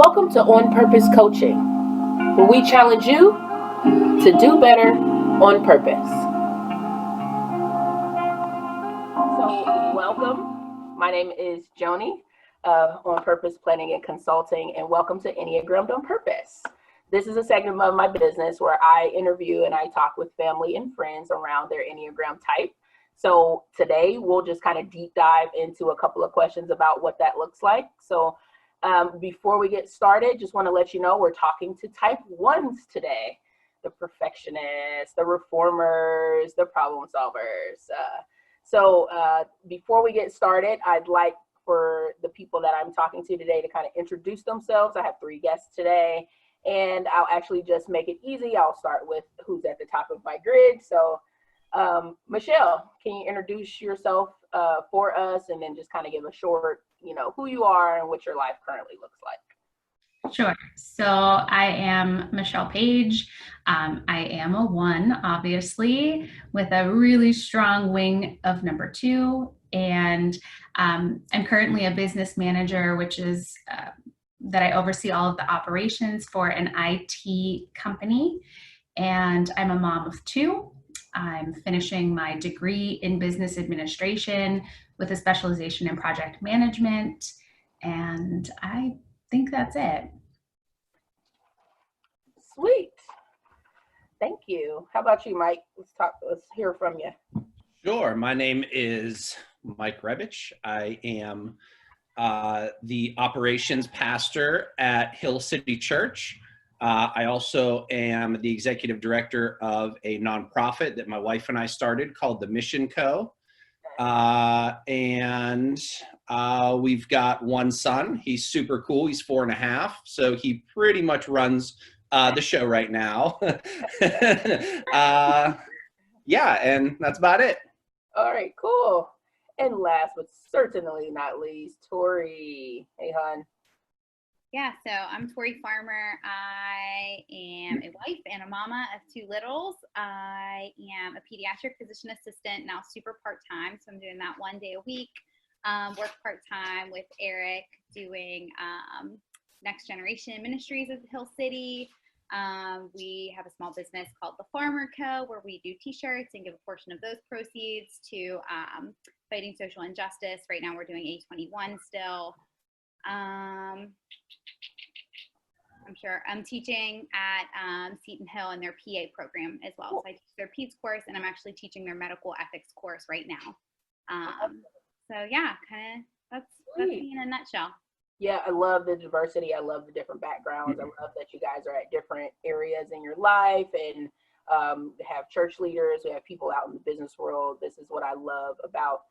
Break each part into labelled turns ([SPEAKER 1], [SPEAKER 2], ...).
[SPEAKER 1] Welcome to On Purpose Coaching, where we challenge you to do better on purpose. So, welcome. My name is Joanie, On Purpose Planning and Consulting, and welcome to Enneagram'd on Purpose. This is a segment of my business where I interview and I talk with family and friends around their Enneagram type. So today we'll just kind of deep dive into a couple of questions about what that looks like. So before we get started, just want to let you know we're talking to type 1s today, the perfectionists, the reformers, the problem solvers. So before we get started, I'd like for the people that I'm talking to today to kind of introduce themselves. I have 3 guests today, and I'll actually just make it easy. I'll start with who's at the top of my grid. So Michelle, can you introduce yourself for us and then just kind of give a short, who you are and what your life currently looks like?
[SPEAKER 2] Sure. So I am Michelle Page. I am a 1, obviously, with a really strong wing of number 2. And I'm currently a business manager, which is that I oversee all of the operations for an IT company. And I'm a mom of 2. I'm finishing my degree in business administration with a specialization in project management. And I think that's it.
[SPEAKER 1] Sweet. Thank you. How about you, Mike? Let's hear from you.
[SPEAKER 3] Sure. My name is Mike Rebek. I am the operations pastor at Hill City Church. I also am the executive director of a nonprofit that my wife and I started called the Mission Co. And we've got 1 son. He's super cool. He's 4.5. So he pretty much runs the show right now. Yeah, and that's about it.
[SPEAKER 1] All right, cool. And last but certainly not least, Tory. Hey, hon.
[SPEAKER 4] Yeah, so I'm Tory Farmer. I am a wife and a mama of 2 littles. I am a pediatric physician assistant, now super part-time, so I'm doing that 1 day a week. Work part-time with Eric doing Next Generation Ministries at Hill City. We have a small business called the Farmer Co., where we do t-shirts and give a portion of those proceeds to fighting social injustice. Right now we're doing A21 still. I'm sure I'm teaching at Seton Hill in their PA program as well. So I teach their PEDS course, and I'm actually teaching their medical ethics course right now. So yeah, kind of that's me in a nutshell.
[SPEAKER 1] Yeah, I love the diversity. I love the different backgrounds. I love that you guys are at different areas in your life and have church leaders. We have people out in the business world. This is what I love about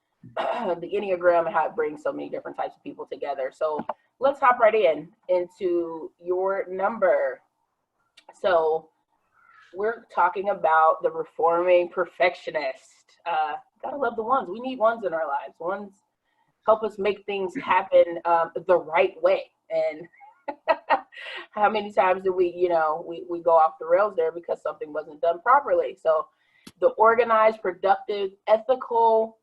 [SPEAKER 1] the Enneagram and how it brings so many different types of people together. So let's hop right into your number. So we're talking about the Reforming Perfectionist. Gotta love the 1s. We need 1s in our lives. 1s help us make things happen the right way. And how many times do we go off the rails there because something wasn't done properly? So the organized, productive, ethical,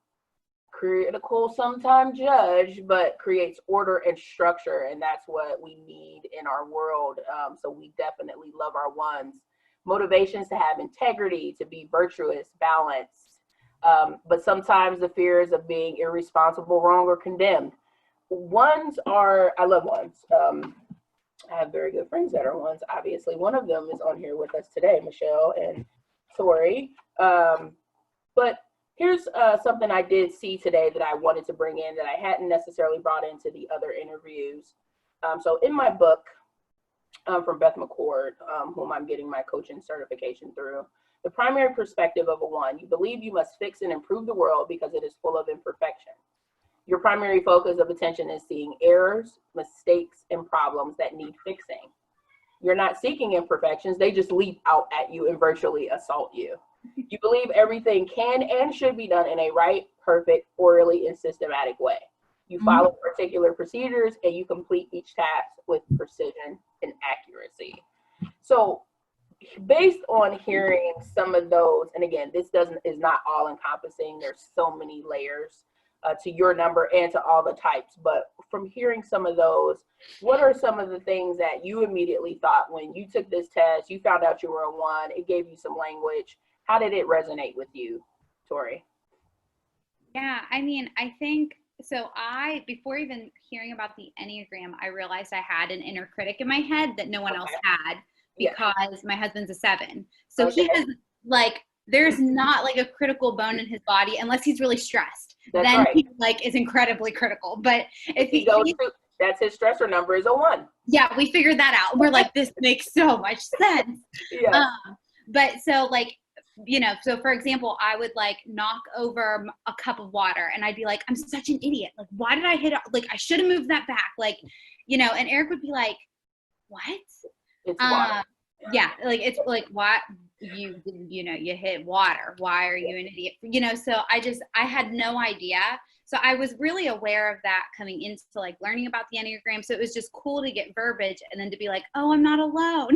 [SPEAKER 1] critical, sometimes judge, but creates order and structure, and that's what we need in our world. So we definitely love our 1s. Motivations to have integrity, to be virtuous, balanced, but sometimes the fears of being irresponsible, wrong, or condemned. 1s are, I love 1s. I have very good friends that are 1s. Obviously, one of them is on here with us today, Michelle and Tory. But here's something I did see today that I wanted to bring in that I hadn't necessarily brought into the other interviews. So in my book from Beth McCord, whom I'm getting my coaching certification through, the primary perspective of a 1, you believe you must fix and improve the world because it is full of imperfection. Your primary focus of attention is seeing errors, mistakes, and problems that need fixing. You're not seeking imperfections. They just leap out at you and virtually assault you. You believe everything can and should be done in a right, perfect, orderly, and systematic way. You follow particular procedures and you complete each task with precision and accuracy. So based on hearing some of those, and again, this is not all encompassing. There's so many layers to your number and to all the types. But from hearing some of those, what are some of the things that you immediately thought when you took this test, you found out you were a 1, it gave you some language? How did it resonate with you, Tory?
[SPEAKER 4] Yeah, I mean, I think, so before even hearing about the Enneagram, I realized I had an inner critic in my head that no one else had, because my husband's a 7. So he has, like, there's not like a critical bone in his body unless he's really stressed. Then he like is incredibly critical. But if he goes through,
[SPEAKER 1] that's his stressor number is a 1.
[SPEAKER 4] Yeah, we figured that out. We're like, this makes so much sense.
[SPEAKER 1] Yeah.
[SPEAKER 4] But so like, you know, so for example, I would like knock over a cup of water and I'd be like, I'm such an idiot. Like, why did I hit it? Like, I should have moved that back. Like, you know, and Eric would be like, what?
[SPEAKER 1] It's water.
[SPEAKER 4] Yeah. Like, it's like, what? You hit water. Why are you an idiot? You know, so I had no idea. So I was really aware of that coming into like learning about the Enneagram. So it was just cool to get verbiage and then to be like, oh, I'm not alone.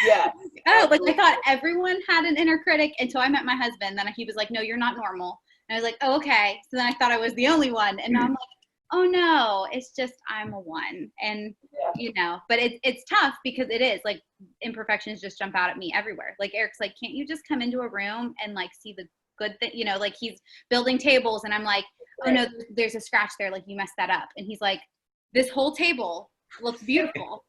[SPEAKER 1] Yeah.
[SPEAKER 4] Oh, like I thought everyone had an inner critic until I met my husband. Then he was like, no, you're not normal. And I was like, oh, okay. So then I thought I was the only one. And now I'm like, oh no, it's just I'm a 1. And you know, but it's tough because it is like imperfections just jump out at me everywhere. Like Eric's like, can't you just come into a room and like see the good thing? You know, like he's building tables and I'm like, oh no, there's a scratch there. Like you messed that up. And he's like, this whole table looks beautiful.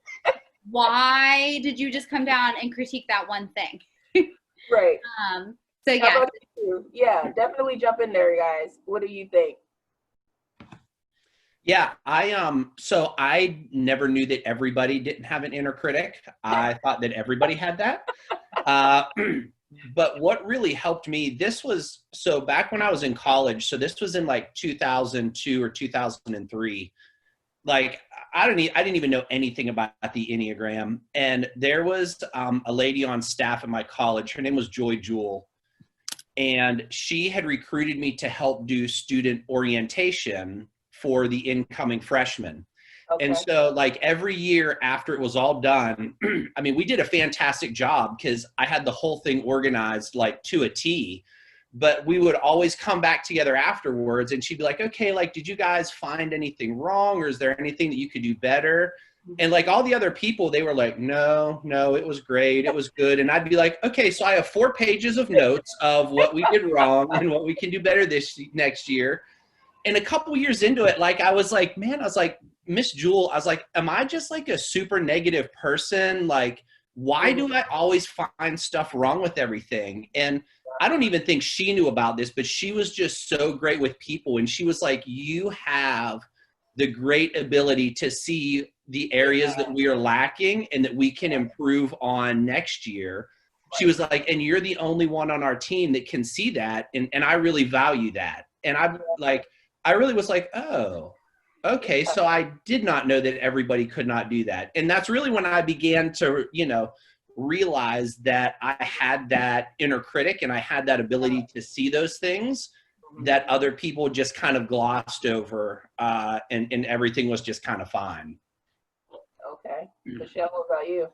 [SPEAKER 4] Why did you just come down and critique that one thing?
[SPEAKER 1] Right.
[SPEAKER 4] So yeah.
[SPEAKER 1] Yeah, definitely jump in there, guys. What do you think?
[SPEAKER 3] Yeah, so I never knew that everybody didn't have an inner critic. I thought that everybody had that. But what really helped me, so back when I was in college, so this was in like 2002 or 2003, like I didn't even know anything about the Enneagram. And there was a lady on staff at my college, her name was Joy Jewell. And she had recruited me to help do student orientation for the incoming freshmen. Okay. And so like every year after it was all done, I mean, we did a fantastic job because I had the whole thing organized like to a T, but we would always come back together afterwards and she'd be like, okay, like, did you guys find anything wrong? Or is there anything that you could do better? And like all the other people, they were like, no, it was great. It was good. And I'd be like, okay, so I have 4 pages of notes of what we did wrong and what we can do better next year. And a couple years into it, like, I was like, Miss Jewell, I was like, am I just like a super negative person? Like, why do I always find stuff wrong with everything? And I don't even think she knew about this, but she was just so great with people. And she was like, you have the great ability to see the areas that we are lacking and that we can improve on next year. She was like, and you're the only one on our team that can see that. And I really value that. And I really was like, oh, okay. So I did not know that everybody could not do that. And that's really when I began to, realize that I had that inner critic and I had that ability to see those things that other people just kind of glossed over, and everything was just kind of fine.
[SPEAKER 1] Okay. Michelle, what about you?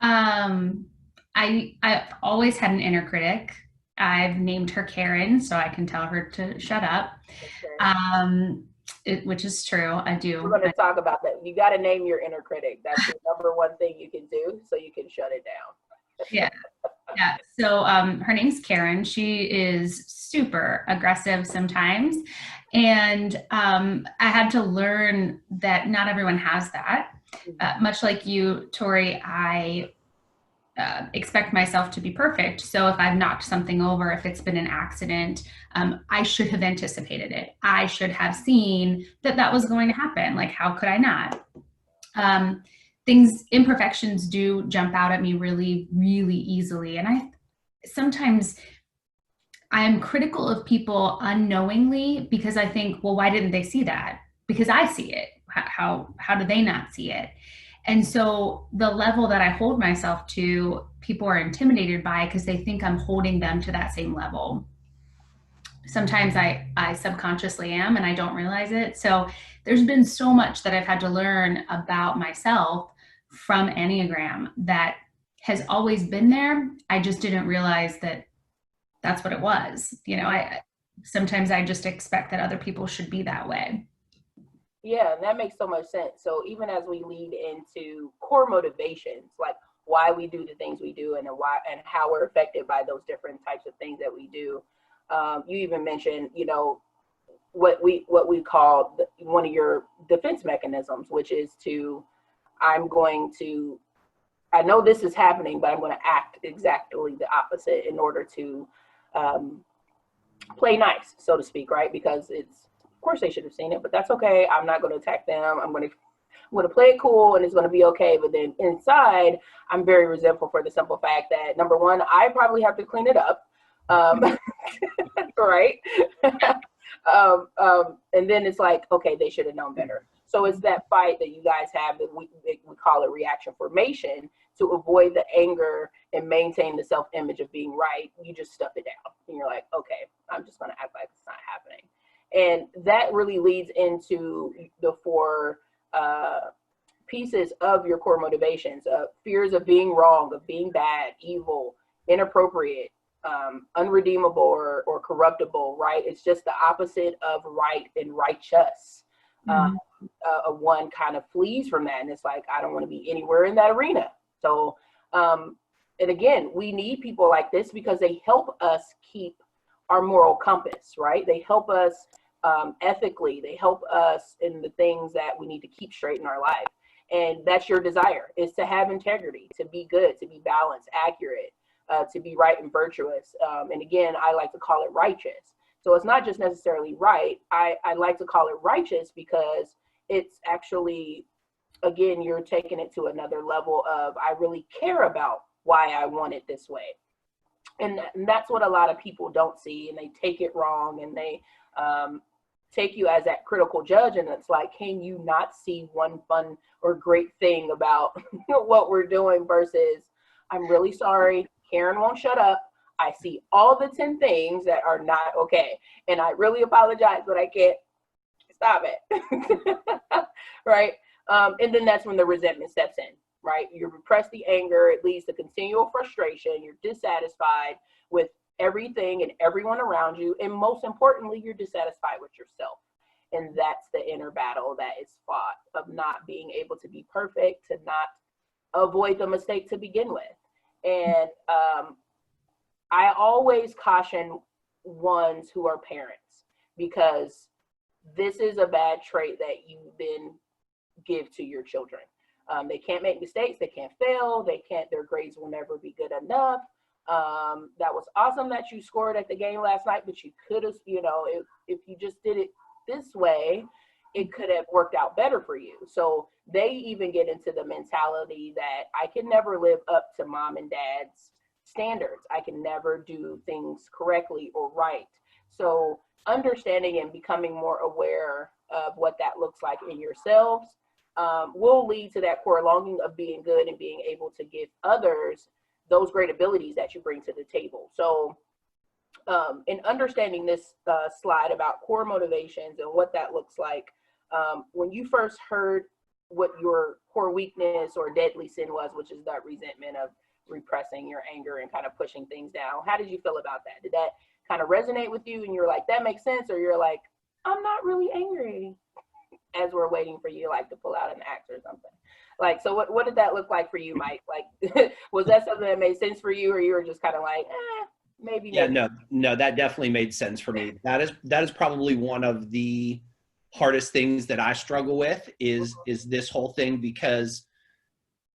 [SPEAKER 2] I always had an inner critic. I've named her Karen, so I can tell her to shut up. Okay. Which is true. I do.
[SPEAKER 1] We're going to talk about that. You got to name your inner critic. That's the number one thing you can do, so you can shut it down.
[SPEAKER 2] Yeah. So her name's Karen. She is super aggressive sometimes, and I had to learn that not everyone has that. Much like you, Tory, I expect myself to be perfect. So if I've knocked something over, if it's been an accident, I should have anticipated it. I should have seen that was going to happen. Like, how could I not? Imperfections do jump out at me really, really easily. And sometimes I'm critical of people unknowingly because I think, well, why didn't they see that? Because I see it. How do they not see it? And so the level that I hold myself to, people are intimidated by because they think I'm holding them to that same level. Sometimes I subconsciously am and I don't realize it. So there's been so much that I've had to learn about myself from Enneagram that has always been there. I just didn't realize that that's what it was. sometimes I just expect that other people should be that way.
[SPEAKER 1] Yeah, that makes so much sense. So even as we lead into core motivations, like why we do the things we do and why and how we're affected by those different types of things that we do. You even mentioned, what we call one of your defense mechanisms, which is I know this is happening, but I'm going to act exactly the opposite in order to play nice, so to speak, right? Because of course they should have seen it, but that's okay. I'm not going to attack them. I'm going to play it cool and it's going to be okay. But then inside, I'm very resentful for the simple fact that, number one, I probably have to clean it up. Right. And then it's like, okay, they should have known better. So it's that fight that you guys have that we call it reaction formation to avoid the anger and maintain the self-image of being right. You just stuff it down and you're like, okay, I'm just going to act like it's not happening. And that really leads into the four pieces of your core motivations, fears of being wrong, of being bad, evil, inappropriate, unredeemable or corruptible, right? It's just the opposite of right and righteous. One kind of flees from that. And it's like, I don't want to be anywhere in that arena. So, and again, we need people like this because they help us keep our moral compass, right? They help us ethically. They help us in the things that we need to keep straight in our life. And that's your desire, is to have integrity, to be good, to be balanced, accurate, to be right and virtuous. And again, I like to call it righteous. So it's not just necessarily right. I like to call it righteous because it's actually, again, you're taking it to another level of, I really care about why I want it this way. And that's what a lot of people don't see, and they take it wrong, and they take you as that critical judge. And it's like, can you not see one fun or great thing about what we're doing versus, I'm really sorry, Karen won't shut up. I see all the 10 things that are not okay. And I really apologize, but I can't stop it. Right? And then that's when the resentment steps in, right? You repress the anger. It leads to continual frustration. You're dissatisfied with everything and everyone around you. And most importantly, you're dissatisfied with yourself. And that's the inner battle that is fought, of not being able to be perfect, to not avoid the mistake to begin with. And I always caution ones who are parents, because this is a bad trait that you then give to your children. They can't make mistakes. They can't fail. Their grades will never be good enough. That was awesome that you scored at the game last night, but you could have, if you just did it this way, it could have worked out better for you. So they even get into the mentality that I can never live up to mom and dad's standards. I can never do things correctly or right. So understanding and becoming more aware of what that looks like in yourselves will lead to that core longing of being good and being able to give others those great abilities that you bring to the table. So in understanding this slide about core motivations and what that looks like, when you first heard what your core weakness or deadly sin was, which is that resentment of repressing your anger and kind of pushing things down, how did you feel about that? Did that kind of resonate with you and you're like, that makes sense? Or you're like, I'm not really angry, as we're waiting for you like to pull out an axe or something? Like, so what did that look like for you, Mike? Like, was that something that made sense for you, or you were just kind of like, maybe?
[SPEAKER 3] Yeah, no, that definitely made sense for me. That is probably one of the hardest things that I struggle with is this whole thing, because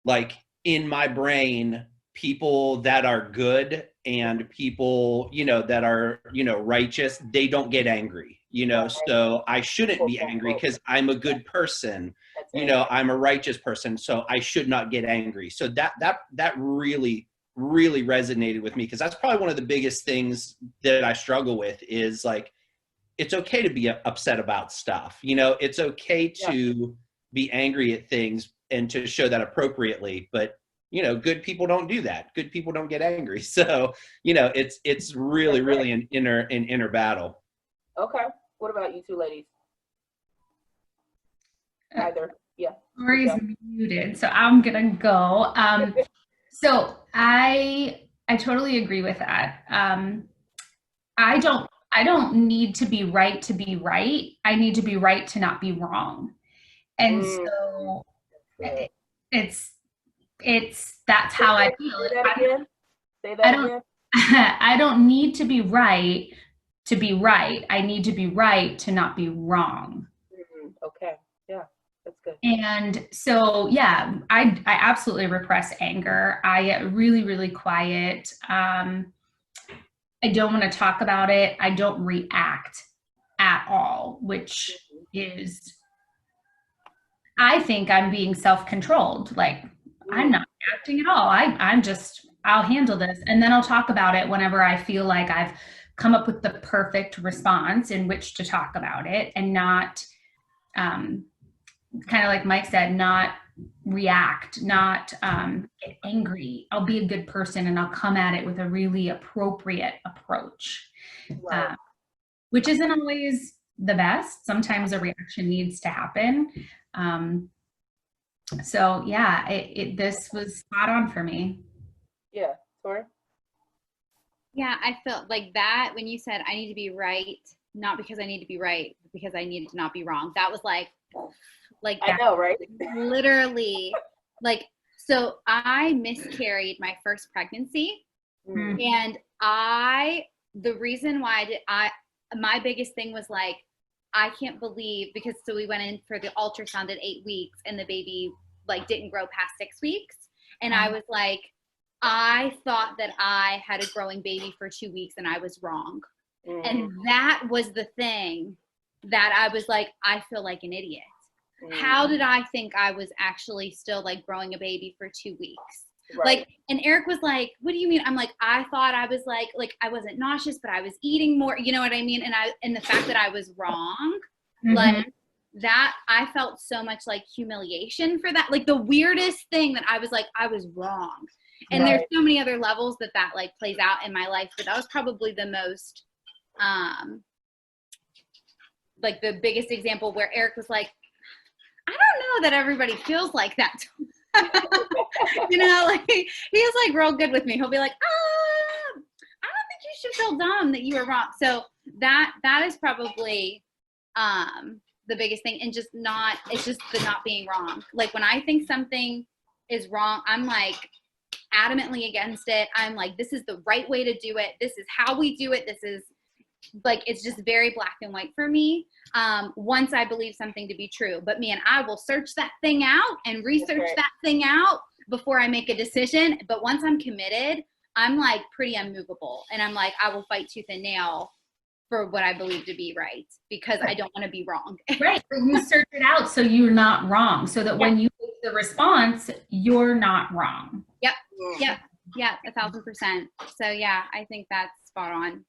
[SPEAKER 3] like in my brain, people that are good and people, that are, righteous, they don't get angry, so I shouldn't be angry because I'm a good person. I'm a righteous person, so I should not get angry. So that really, really resonated with me, because that's probably one of the biggest things that I struggle with is like, it's okay to be upset about stuff. It's okay to be angry at things and to show that appropriately, but good people don't do that. Good people don't get angry. So, it's really, really an inner battle.
[SPEAKER 1] Okay. What about you two ladies? Either. Yeah.
[SPEAKER 2] Tori's muted, so I'm gonna go. So I totally agree with that. I don't I don't need to be right to be right. I need to be right to not be wrong. And so it's that's how I feel.
[SPEAKER 1] Say that again. Say that
[SPEAKER 2] I don't
[SPEAKER 1] again.
[SPEAKER 2] I don't need to be right to be right. I need to be right to not be wrong.
[SPEAKER 1] Okay. Yeah, that's good.
[SPEAKER 2] And so, yeah, I absolutely repress anger. I get really, really quiet. I don't want to talk about it. I don't react at all, which is, I think I'm being self-controlled. Like, I'm not reacting at all. I'll handle this. And then I'll talk about it whenever I feel like I've come up with the perfect response in which to talk about it, and not, kind of like Mike said, not react, not get angry. I'll be a good person and I'll come at it with a really appropriate approach,
[SPEAKER 1] Right.
[SPEAKER 2] which isn't always the best. Sometimes a reaction needs to happen. So yeah, this was spot on for me.
[SPEAKER 1] Yeah, Tori?
[SPEAKER 4] Yeah, I felt like that when you said I need to be right, not because I need to be right, but because I needed to not be wrong. That was like
[SPEAKER 1] I know, right?
[SPEAKER 4] Literally, like, so I miscarried my first pregnancy, and the reason why my biggest thing was like, I can't believe, because so we went in for the ultrasound at 8 weeks and the baby like didn't grow past 6 weeks. And I was like, I thought that I had a growing baby for 2 weeks and I was wrong. And that was the thing that I was like, I feel like an idiot. How did I think I was actually still like growing a baby for 2 weeks? Right. Like, and Eric was like, what do you mean? I'm like, I thought I was like I wasn't nauseous, but I was eating more, you know what I mean? And the fact that I was wrong, like that, I felt so much like humiliation for that. Like the weirdest thing that I was like, I was wrong. And there's so many other levels that like plays out in my life, but that was probably the most, like the biggest example where Eric was like, I don't know that everybody feels like that. You know, like he was like real good with me. He'll be like, I don't think you should feel dumb that you were wrong. So that is probably the biggest thing. And it's just the not being wrong. Like when I think something is wrong, I'm like adamantly against it. I'm like, this is the right way to do it. This is how we do it. This is like, it's just very black and white for me. Once I believe something to be true, but man, I will search that thing out and research that thing out before I make a decision. But once I'm committed, I'm like pretty unmovable. And I'm like, I will fight tooth and nail for what I believe to be right, because I don't want to be wrong.
[SPEAKER 2] Right. You search it out so you're not wrong, so that when you make the response, you're not wrong.
[SPEAKER 4] Yep. 1,000%. So yeah, I think that's spot on.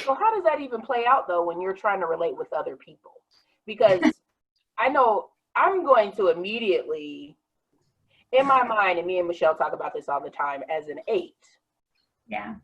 [SPEAKER 1] So how does that even play out though when you're trying to relate with other people? Because I know I'm going to immediately, in my mind, and me and Michelle talk about this all the time, as an 8.
[SPEAKER 2] Yeah.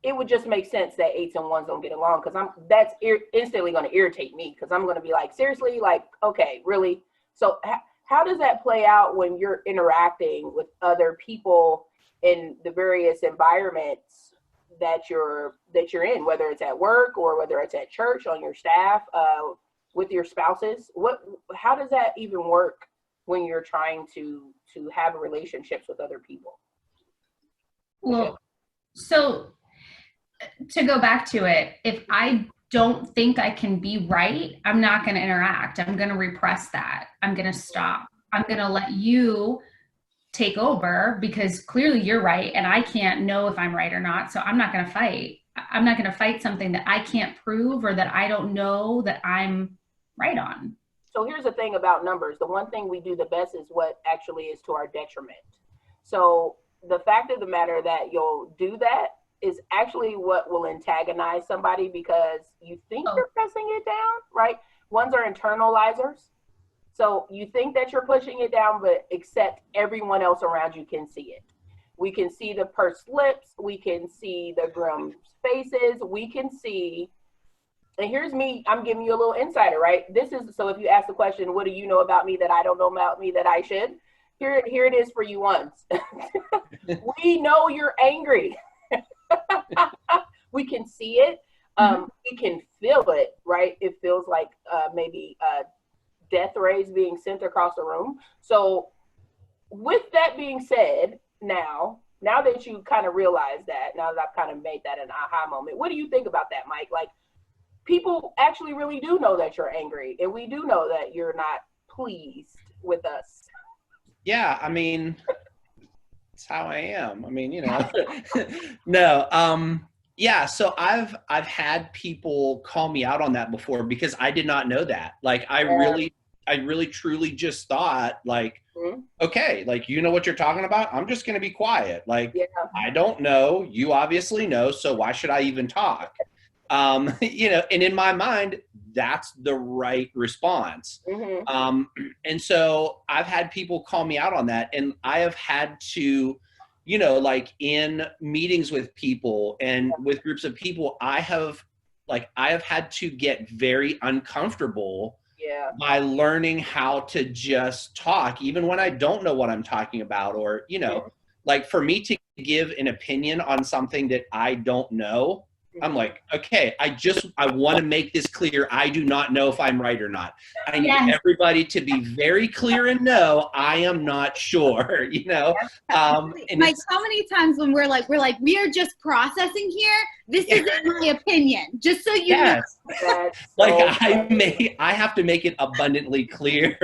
[SPEAKER 1] It would just make sense that 8s and 1s don't get along, because that's instantly going to irritate me, because I'm going to be like, seriously, like, okay, really? So how does that play out when you're interacting with other people in the various environments that you're in, whether it's at work or whether it's at church, on your staff, with your spouses? How does that even work when you're trying to have relationships with other people?
[SPEAKER 2] Well, so to go back to it, if I don't think I can be right, I'm not going to interact. I'm going to repress that. I'm going to stop. I'm going to let you take over, because clearly you're right and I can't know if I'm right or not. So I'm not going to fight. I'm not going to fight something that I can't prove or that I don't know that I'm right on.
[SPEAKER 1] So here's the thing about numbers. The one thing we do the best is what actually is to our detriment. So the fact of the matter that you'll do that is actually what will antagonize somebody, because you think you're pressing it down, right? Ones are internalizers. So you think that you're pushing it down, but except everyone else around you can see it. We can see the pursed lips. We can see the grim faces. We can see, and here's me, I'm giving you a little insider, right? So if you ask the question, what do you know about me that I don't know about me that I should? Here it is for you ones. We know you're angry. we can see it. We can feel it, right? It feels like maybe death rays being sent across the room. So with that being said, now that you kind of realize that, now that I've kind of made that an aha moment, what do you think about that, Mike? Like, people actually really do know that you're angry, and we do know that you're not pleased with us.
[SPEAKER 3] Yeah, I mean, it's how I am. I mean, you know, no, yeah. So I've had people call me out on that before because I did not know that. Like, I really truly just thought, like, okay, like, you know what you're talking about? I'm just going to be quiet. Like, I don't know. You obviously know. So why should I even talk? You know, and in my mind, that's the right response. And so I've had people call me out on that, and I have had to, you know, like, in meetings with people and with groups of people, I have had to get very uncomfortable by learning how to just talk, even when I don't know what I'm talking about, or, you know, like, for me to give an opinion on something that I don't know, I'm like, okay, I want to make this clear. I do not know if I'm right or not. I need everybody to be very clear and know I am not sure, you know?
[SPEAKER 4] And Mike, how many times when we're like, we are just processing here. This isn't my opinion, just so you know.
[SPEAKER 3] Like, I have to make it abundantly clear.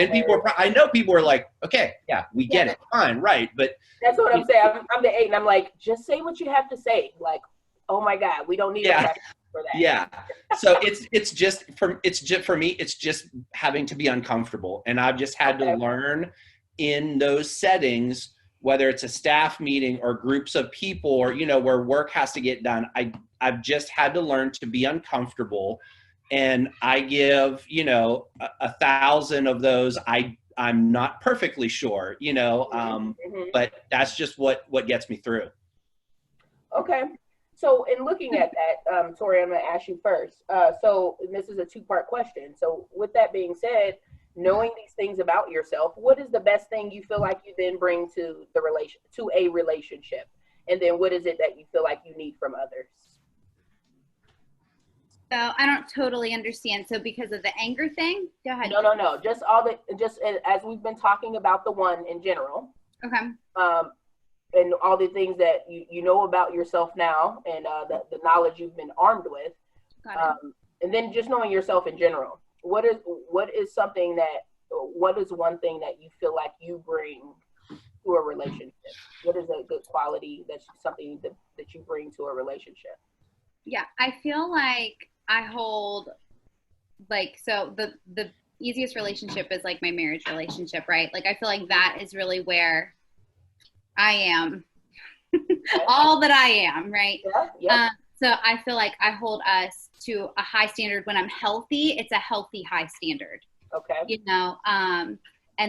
[SPEAKER 3] And I know people are like, okay, we get it, fine, right. But
[SPEAKER 1] that's what I'm saying. I'm the 8, and I'm like, just say what you have to say. Like, oh my God, we don't need a practice for that.
[SPEAKER 3] Yeah. So it's just for me, it's just having to be uncomfortable. And I've just had to learn in those settings, whether it's a staff meeting or groups of people, or, you know, where work has to get done. I've just had to learn to be uncomfortable. And I give, you know, 1,000 of those. I'm not perfectly sure, you know, but that's just what gets me through.
[SPEAKER 1] Okay. So in looking at that, Tory, I'm going to ask you first. So this is a 2-part question. So with that being said, knowing these things about yourself, what is the best thing you feel like you then bring to a relationship? And then what is it that you feel like you need from others?
[SPEAKER 4] So I don't totally understand. So because of the anger thing, go ahead.
[SPEAKER 1] No. Just as we've been talking about the one in general.
[SPEAKER 4] Okay.
[SPEAKER 1] And all the things that you know about yourself now, and the knowledge you've been armed with, and then just knowing yourself in general. What is one thing that you feel like you bring to a relationship? What is a good quality that's something that you bring to a relationship?
[SPEAKER 4] Yeah, I feel like I hold, like, so the easiest relationship is like my marriage relationship, right? Like, I feel like that is really where I am all that I am, right? So I feel like I hold us to a high standard. When I'm healthy, it's a healthy high standard.
[SPEAKER 1] Okay.
[SPEAKER 4] You know, and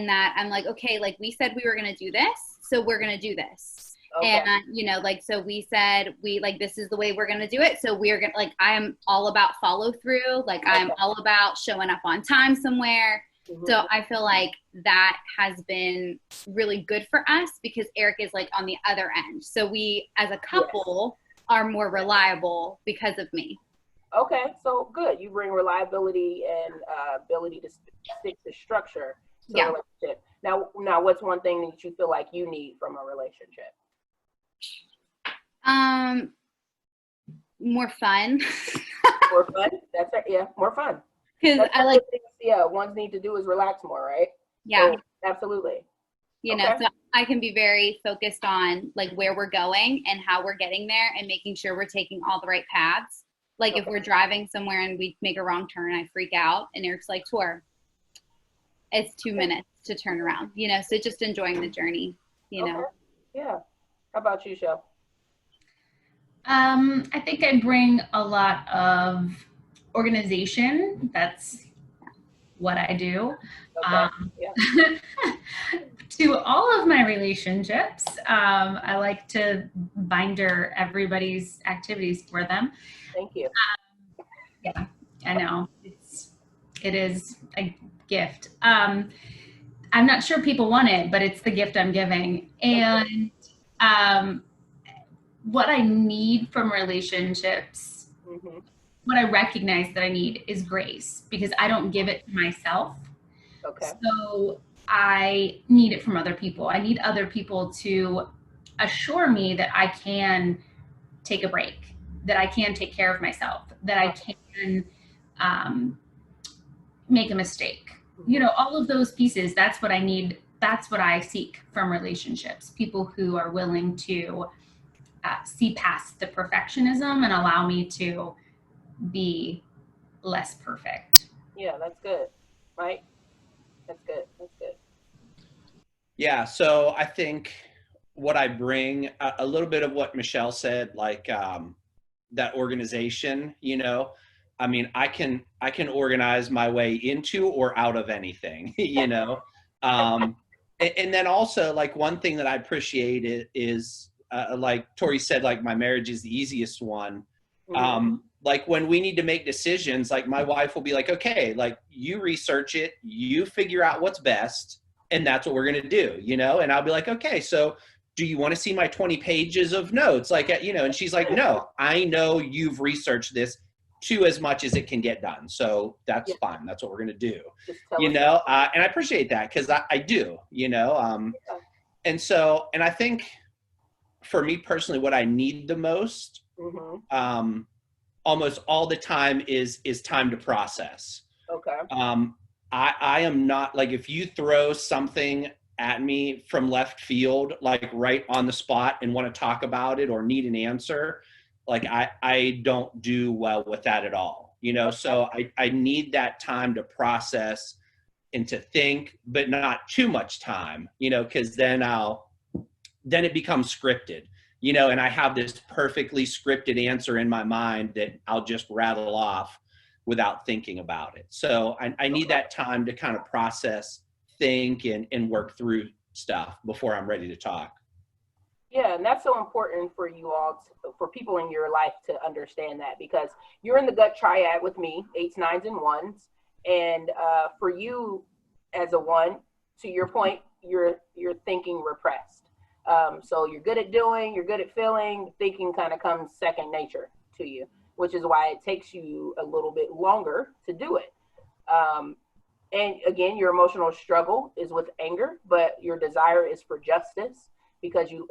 [SPEAKER 4] that I'm like, okay, like, we said we were going to do this, so we're going to do this. Okay. And, you know, like, so we said this is the way we're going to do it. So we're going to, like, I am all about follow through. Like, I'm all about showing up on time somewhere. So I feel like that has been really good for us because Eric is, like, on the other end. So we, as a couple, are more reliable because of me.
[SPEAKER 1] Okay, so good. You bring reliability and ability to stick to structure to a relationship. Now, what's one thing that you feel like you need from a relationship?
[SPEAKER 4] More fun.
[SPEAKER 1] More fun? That's it. Yeah, more fun.
[SPEAKER 4] Because I like,
[SPEAKER 1] ones need to do is relax more, right?
[SPEAKER 4] Yeah,
[SPEAKER 1] so, absolutely.
[SPEAKER 4] You know, so I can be very focused on, like, where we're going and how we're getting there and making sure we're taking all the right paths. Like, if we're driving somewhere and we make a wrong turn, I freak out, and Eric's like, Tor, it's 2 minutes to turn around, you know, so just enjoying the journey, you know.
[SPEAKER 1] Yeah. How about you, Shel?
[SPEAKER 2] I think I bring a lot of organization. That's what I do. To all of my relationships, I like to binder everybody's activities for them.
[SPEAKER 1] Thank you.
[SPEAKER 2] Yeah, I know. It is a gift. I'm not sure people want it, but it's the gift I'm giving. And what I need from relationships, what I recognize that I need is grace, because I don't give it to myself.
[SPEAKER 1] Okay.
[SPEAKER 2] So I need it from other people. I need other people to assure me that I can take a break, that I can take care of myself, that I can make a mistake. You know, all of those pieces, that's what I need. That's what I seek from relationships. People who are willing to see past the perfectionism and allow me to be less perfect.
[SPEAKER 1] Yeah, that's good. Right? That's good. That's good.
[SPEAKER 3] Yeah, so I think what I bring, a little bit of what Michelle said, like that organization, you know, I mean, I can organize my way into or out of anything, you know. And then also, like, one thing that I appreciate is like Tory said, like, my marriage is the easiest one. Like, when we need to make decisions, like, my wife will be like, okay, like, you research it, you figure out what's best, and that's what we're going to do, you know? And I'll be like, okay, so do you want to see my 20 pages of notes? Like, you know, and she's like, no, I know you've researched this to as much as it can get done. So that's fine. That's what we're going to do, you know? And I appreciate that, because I do, you know? And so, and I think for me personally, what I need the most, almost all the time is time to process.
[SPEAKER 1] Okay.
[SPEAKER 3] I am not, like, if you throw something at me from left field, like right on the spot, and want to talk about it or need an answer, like I don't do well with that at all, you know? So I need that time to process and to think, but not too much time, you know, because then it becomes scripted, you know, and I have this perfectly scripted answer in my mind that I'll just rattle off without thinking about it. So I need that time to kind of process, think, and work through stuff before I'm ready to talk.
[SPEAKER 1] Yeah, and that's so important for you all, for people in your life to understand that, because you're in the gut triad with me, 8s, 9s, and 1s. And for you as a 1, to your point, you're thinking repressed. So you're good at doing, you're good at feeling, thinking kind of comes second nature to you, which is why it takes you a little bit longer to do it. And again, your emotional struggle is with anger, but your desire is for justice, because you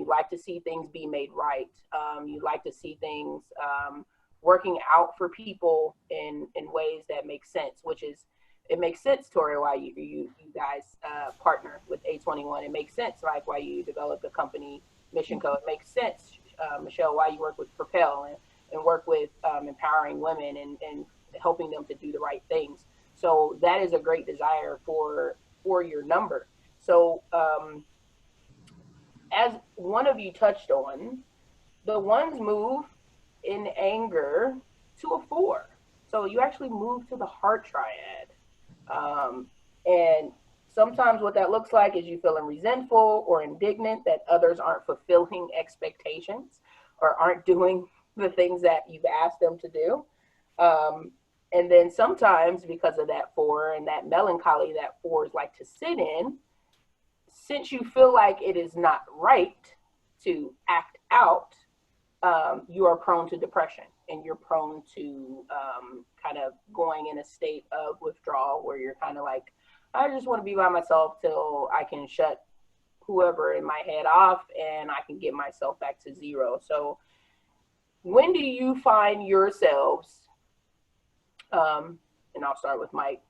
[SPEAKER 1] like to see things be made right. You like to see things working out for people in ways that make sense, which is, it makes sense, Tory, why you guys partner with A21. It makes sense, like, why you developed a company, Mission Code. It makes sense, Michelle, why you work with Propel and work with empowering women and helping them to do the right things. So that is a great desire for your number. So as one of you touched on, the 1s move in anger to a 4. So you actually move to the Heart Triad. And sometimes what that looks like is you feeling resentful or indignant that others aren't fulfilling expectations or aren't doing the things that you've asked them to do. And then sometimes, because of that 4 and that melancholy that 4s like to sit in, since you feel like it is not right to act out, you are prone to depression, and you're prone to kind of going in a state of withdrawal where you're kind of like, I just want to be by myself till I can shut whoever in my head off and I can get myself back to 0. So when do you find yourselves, and I'll start with Mike,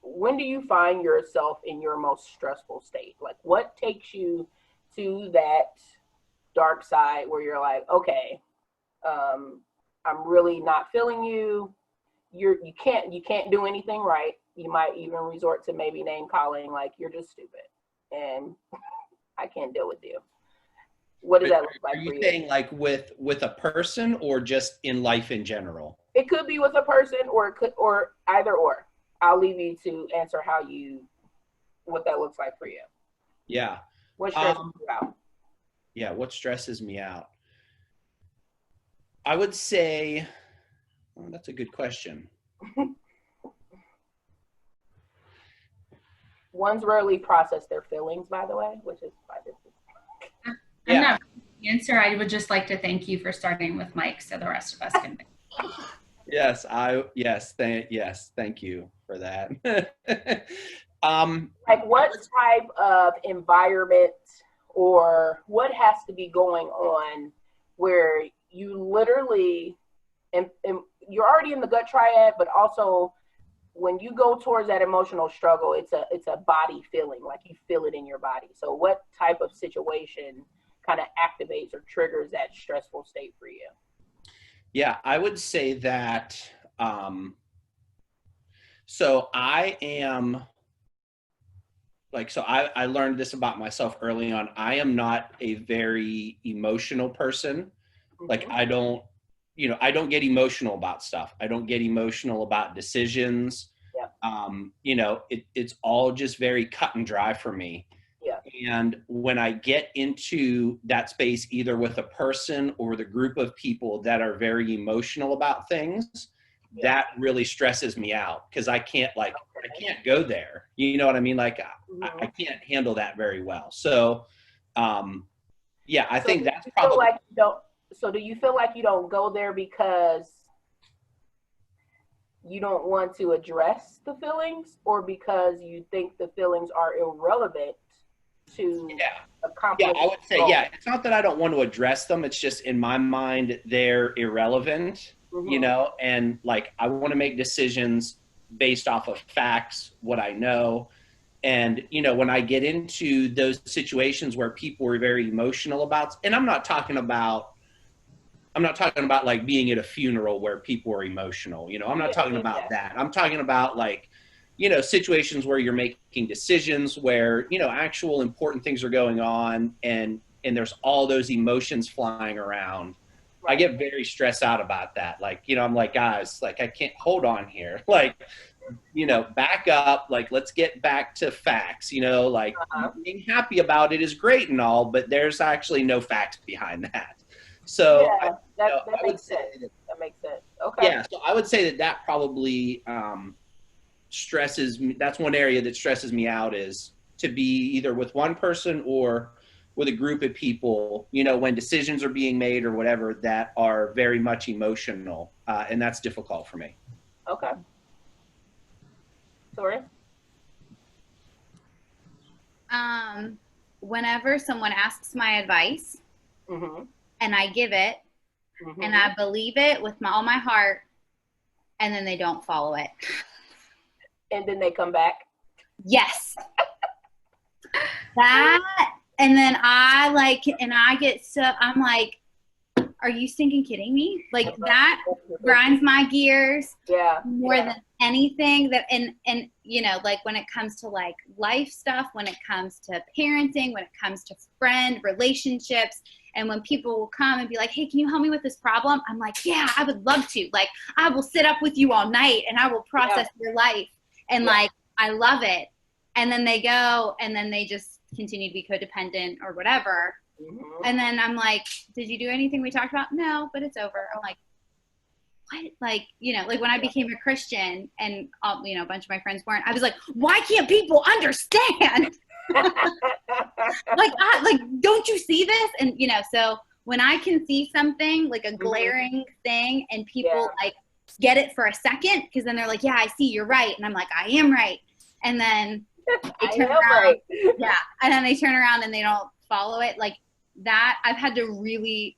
[SPEAKER 1] when do you find yourself in your most stressful state? Like, what takes you to that dark side where you're like, okay, I'm really not feeling you. You can't do anything right. You might even resort to maybe name calling, like, you're just stupid and I can't deal with you. What does that look like for you? Are you
[SPEAKER 3] saying, like, with a person or just in life in general?
[SPEAKER 1] It could be with a person, or either or. I'll leave you to answer what that looks like for you.
[SPEAKER 3] Yeah.
[SPEAKER 1] What stresses you out?
[SPEAKER 3] Yeah, what stresses me out? I would say, that's a good question.
[SPEAKER 1] 1s rarely process their feelings, by the way, which is why this is.
[SPEAKER 2] I'm not answer, I would just like to thank you for starting with Mike so the rest of us can.
[SPEAKER 3] Yes, thank you for that.
[SPEAKER 1] Like what type of environment or what has to be going on where you literally, and you're already in the gut triad, but also when you go towards that emotional struggle, it's a body feeling, like you feel it in your body. So what type of situation kind of activates or triggers that stressful state for you?
[SPEAKER 3] Yeah, I would say that, so I am, like, so I learned this about myself early on. I am not a very emotional person. Like, I don't get emotional about stuff. I don't get emotional about decisions.
[SPEAKER 1] Yeah.
[SPEAKER 3] It's all just very cut and dry for me.
[SPEAKER 1] Yeah.
[SPEAKER 3] And when I get into that space, either with a person or the group of people that are very emotional about things, that really stresses me out because I can't go there. You know what I mean? Like, I can't handle that very well. So, I think that's probably.
[SPEAKER 1] So do you feel like you don't go there because you don't want to address the feelings, or because you think the feelings are irrelevant to accomplish?
[SPEAKER 3] Yeah, I would say, it's not that I don't want to address them. It's just in my mind, they're irrelevant, and like, I want to make decisions based off of facts, what I know. And, when I get into those situations where people are very emotional about, and I'm not talking about like being at a funeral where people are emotional, I'm not talking about that. I'm talking about like, situations where you're making decisions where, actual important things are going on and there's all those emotions flying around. Right. I get very stressed out about that. Like, I'm like, guys, like, I can't hold on here. Like, back up, like, let's get back to facts, like being happy about it is great and all, but there's actually no facts behind that. So
[SPEAKER 1] that makes sense. That makes sense. Okay.
[SPEAKER 3] Yeah. So I would say that probably stresses me. That's one area that stresses me out, is to be either with one person or with a group of people, when decisions are being made or whatever, that are very much emotional. And that's difficult for me.
[SPEAKER 1] Okay. Sorry.
[SPEAKER 4] Whenever someone asks my advice and I give it and I believe it with all my heart, and then they don't follow it.
[SPEAKER 1] And then they come back.
[SPEAKER 4] Yes. That, and then I get so, I'm like, are you stinking kidding me? Like, that grinds my gears more than anything. That and like, when it comes to like life stuff, when it comes to parenting, when it comes to friend relationships, and when people will come and be like, hey, can you help me with this problem? I'm like, yeah, I would love to. Like, I will sit up with you all night and I will process your life. And like, I love it. And then they go and then they just continue to be codependent or whatever. And then I'm like, did you do anything we talked about? No, but it's over. I'm like, what? Like, like when I became a Christian and, a bunch of my friends weren't, I was like, why can't people understand? like, don't you see this? And, so when I can see something like a glaring thing and people like get it for a second, because then they're like, yeah, I see, you're right. And I'm like, I am right. And then they turn around. Yeah. And then they turn around and they don't follow it. Like, that I've had to really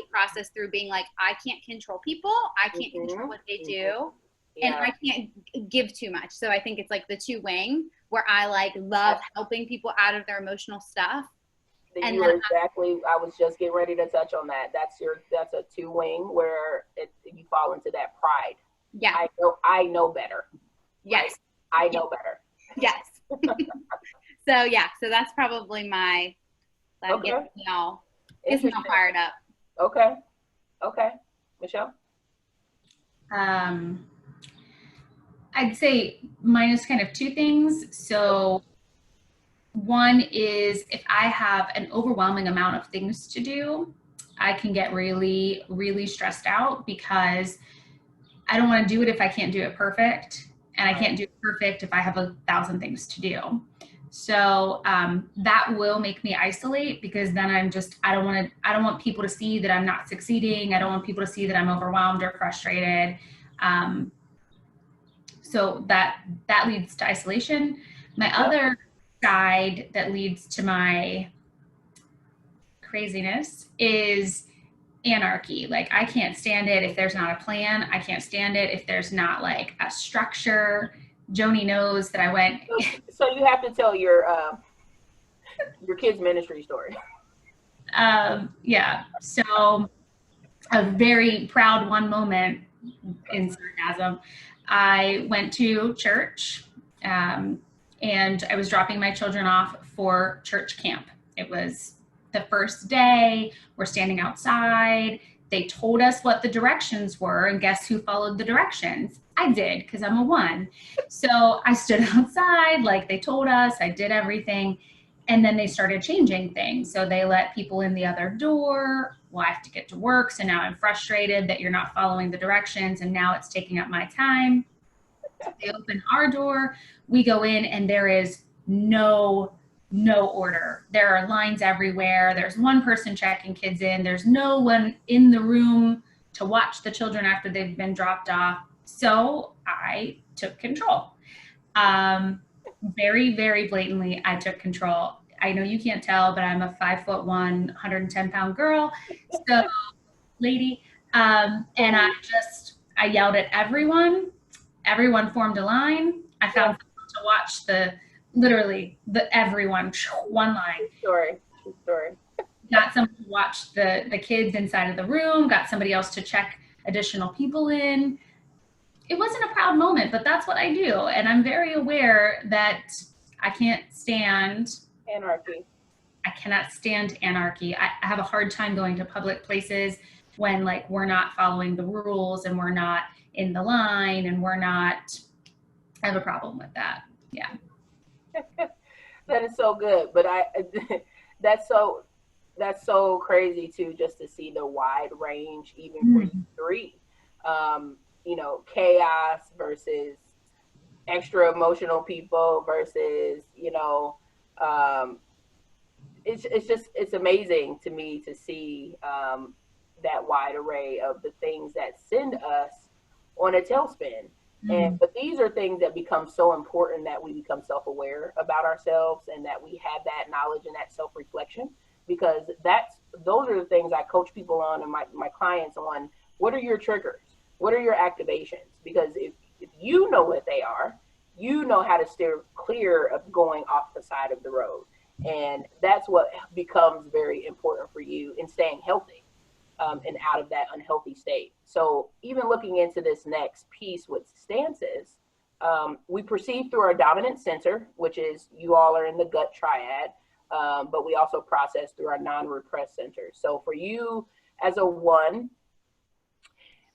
[SPEAKER 4] process through, being like, I can't control people. I can't control what they do. And I can't give too much. So I think it's like the two wing, where I like love helping people out of their emotional stuff.
[SPEAKER 1] And you exactly, I was just getting ready to touch on that. That's a two wing where you fall into that pride.
[SPEAKER 4] Yeah.
[SPEAKER 1] I know better.
[SPEAKER 4] Yes.
[SPEAKER 1] Right? I know better.
[SPEAKER 4] Yes. So that's probably my, that gets me all fired up.
[SPEAKER 1] Okay. Michelle?
[SPEAKER 2] I'd say mine is kind of two things. So one is, if I have an overwhelming amount of things to do, I can get really, really stressed out, because I don't want to do it if I can't do it perfect. And I can't do it perfect if I have 1,000 things to do. So that will make me isolate, because then I don't want people to see that I'm not succeeding. I don't want people to see that I'm overwhelmed or frustrated. So that leads to isolation. My other side that leads to my craziness is anarchy. Like, I can't stand it if there's not a plan. I can't stand it if there's not like a structure. Joanie knows that I went.
[SPEAKER 1] So you have to tell your kids' ministry story.
[SPEAKER 2] Yeah. So a very proud one moment, in sarcasm, I went to church, and I was dropping my children off for church camp. It was the first day. We're standing outside. They told us what the directions were, and guess who followed the directions? I did, because I'm a 1. So I stood outside like they told us. I did everything. And then they started changing things. So they let people in the other door. Well, I have to get to work. So now I'm frustrated that you're not following the directions, and now it's taking up my time. They open our door. We go in, and there is no order. There are lines everywhere. There's one person checking kids in. There's no one in the room to watch the children after they've been dropped off. So I took control. Very, very blatantly, I took control. I know you can't tell, but I'm a 5'1", 110-pound girl. So, lady, and I yelled at everyone. Everyone formed a line. I found someone to watch literally everyone, one line.
[SPEAKER 1] True story.
[SPEAKER 2] Got someone to watch the kids inside of the room. Got somebody else to check additional people in. It wasn't a proud moment, but that's what I do. And I'm very aware that I can't stand
[SPEAKER 1] anarchy.
[SPEAKER 2] I cannot stand anarchy. I have a hard time going to public places when like we're not following the rules and we're not in the line and I have a problem with that. Yeah.
[SPEAKER 1] That is so good. But that's so crazy too, just to see the wide range, even for you three. Chaos versus extra emotional people versus, it's amazing to me to see that wide array of the things that send us on a tailspin. But these are things that become so important that we become self-aware about ourselves and that we have that knowledge and that self-reflection, because those are the things I coach people on and my clients on. What are your triggers? What are your activations? Because if you know what they are, you know how to steer clear of going off the side of the road. And that's what becomes very important for you in staying healthy and out of that unhealthy state. So even looking into this next piece with stances, we perceive through our dominant center, which is you all are in the gut triad, but we also process through our non-repressed centers. So for you as a 1,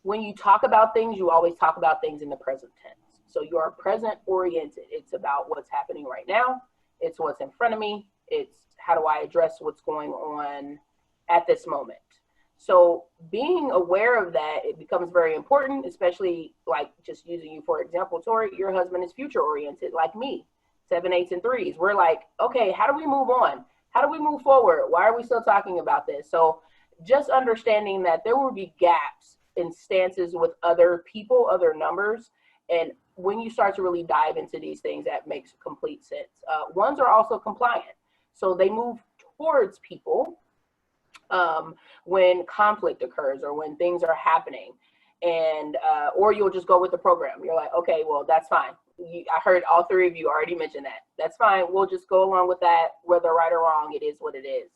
[SPEAKER 1] when you talk about things, you always talk about things in the present tense. So you are present oriented. It's about what's happening right now. It's what's in front of me. It's how do I address what's going on at this moment. So being aware of that, it becomes very important, especially like just using you for example, Tory, your husband is future oriented like me, 7, 8, and 3s. We're like, okay, how do we move on? How do we move forward? Why are we still talking about this? So just understanding that there will be gaps in stances with other people, other numbers. And when you start to really dive into these things, that makes complete sense. 1s are also compliant. So they move towards people when conflict occurs or when things are happening. And or you'll just go with the program. You're like, okay, well, that's fine. I heard all 3 of you already mention that. That's fine. We'll just go along with that, whether right or wrong, it is what it is.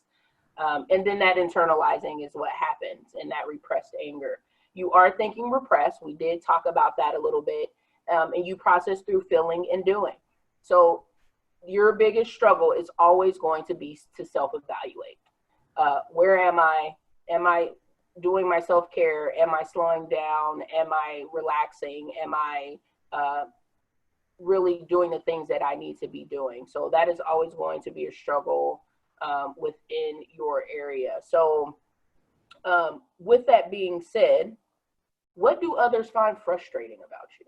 [SPEAKER 1] And then that internalizing is what happens, and that repressed anger. You are thinking repressed. We did talk about that a little bit. And you process through feeling and doing. So your biggest struggle is always going to be to self-evaluate. Where am I? Am I doing my self-care? Am I slowing down? Am I relaxing? Am I really doing the things that I need to be doing? So that is always going to be a struggle within your area. So with that being said, what do others find frustrating about you?